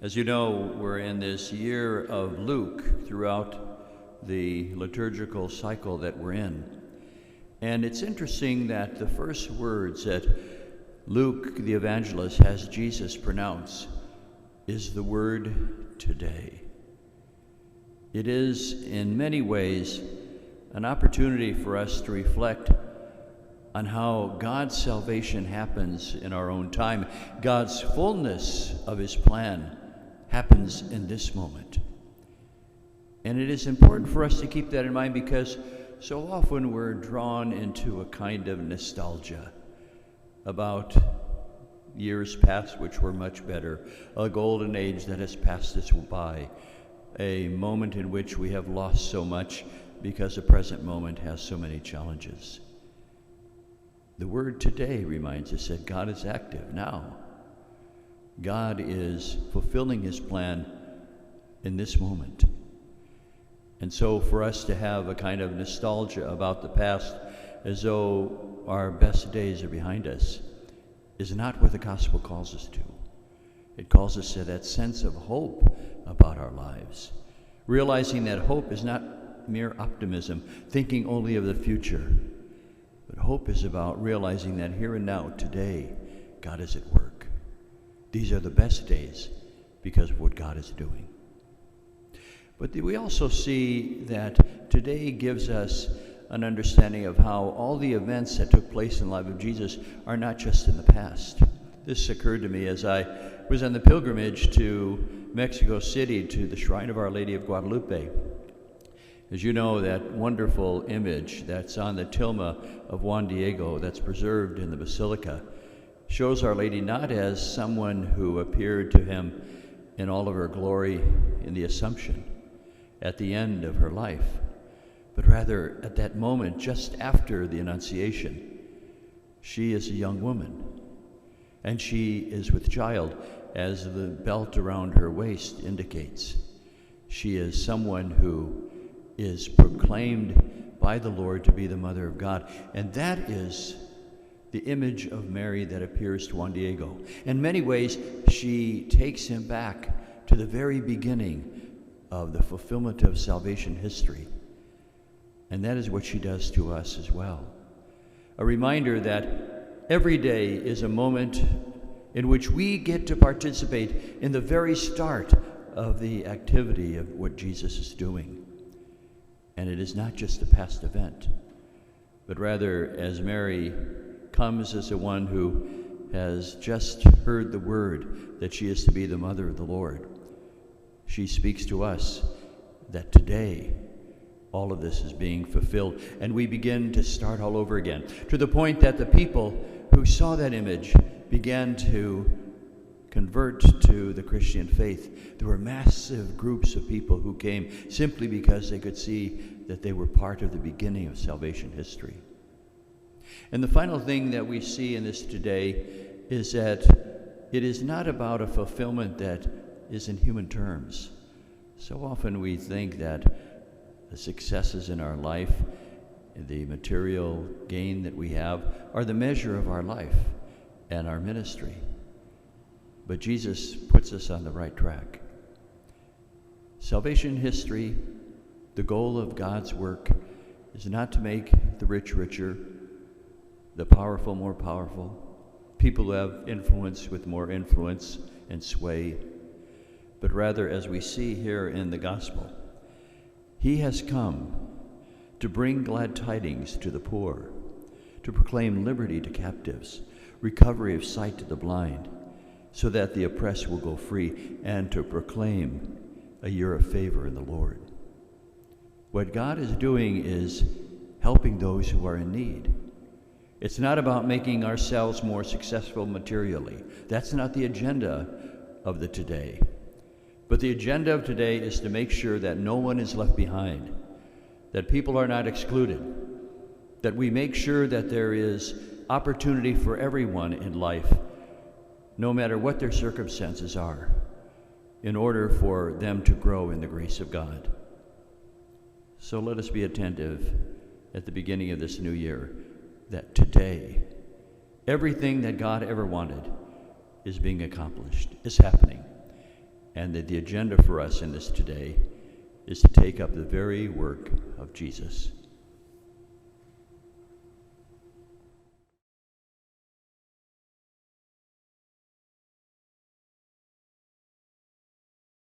As you know, we're in this year of Luke throughout the liturgical cycle that we're in. And it's interesting that the first words that Luke, the evangelist, has Jesus pronounce is the word today. It is, in many ways, an opportunity for us to reflect on how God's salvation happens in our own time. God's fullness of his plan happens in this moment. And it is important for us to keep that in mind because so often we're drawn into a kind of nostalgia about years past which were much better, a golden age that has passed us by, a moment in which we have lost so much because the present moment has so many challenges. The word today reminds us that God is active now. God is fulfilling his plan in this moment. And so for us to have a kind of nostalgia about the past as though our best days are behind us is not what the gospel calls us to. It calls us to that sense of hope about our lives, realizing that hope is not mere optimism, thinking only of the future, but hope is about realizing that here and now, today, God is at work. These are the best days because of what God is doing. But we also see that today gives us an understanding of how all the events that took place in the life of Jesus are not just in the past. This occurred to me as I was on the pilgrimage to Mexico City to the shrine of Our Lady of Guadalupe. As you know, that wonderful image that's on the tilma of Juan Diego that's preserved in the Basilica shows Our Lady not as someone who appeared to him in all of her glory in the Assumption at the end of her life, but rather at that moment just after the Annunciation. She is a young woman, and she is with child, as the belt around her waist indicates. She is someone who is proclaimed by the Lord to be the Mother of God, and that is the image of Mary that appears to Juan Diego. In many ways, she takes him back to the very beginning of the fulfillment of salvation history. And that is what she does to us as well. A reminder that every day is a moment in which we get to participate in the very start of the activity of what Jesus is doing. And it is not just a past event, but rather as Mary comes as the one who has just heard the word that she is to be the mother of the Lord, she speaks to us that today all of this is being fulfilled, and we begin to start all over again, to the point that the people who saw that image began to convert to the Christian faith. There were massive groups of people who came simply because they could see that they were part of the beginning of salvation history. And the final thing that we see in this today is that it is not about a fulfillment that is in human terms. So often we think that the successes in our life, the material gain that we have, are the measure of our life and our ministry. But Jesus puts us on the right track. Salvation history, the goal of God's work, is not to make the rich richer, the powerful more powerful, people who have influence with more influence and sway, but rather, as we see here in the gospel, he has come to bring glad tidings to the poor, to proclaim liberty to captives, recovery of sight to the blind, so that the oppressed will go free, and to proclaim a year of favor in the Lord. What God is doing is helping those who are in need. It's not about making ourselves more successful materially. That's not the agenda of the today. But the agenda of today is to make sure that no one is left behind, that people are not excluded, that we make sure that there is opportunity for everyone in life, no matter what their circumstances are, in order for them to grow in the grace of God. So let us be attentive at the beginning of this new year that today, everything that God ever wanted is being accomplished, is happening. and that the agenda for us in this today is to take up the very work of Jesus.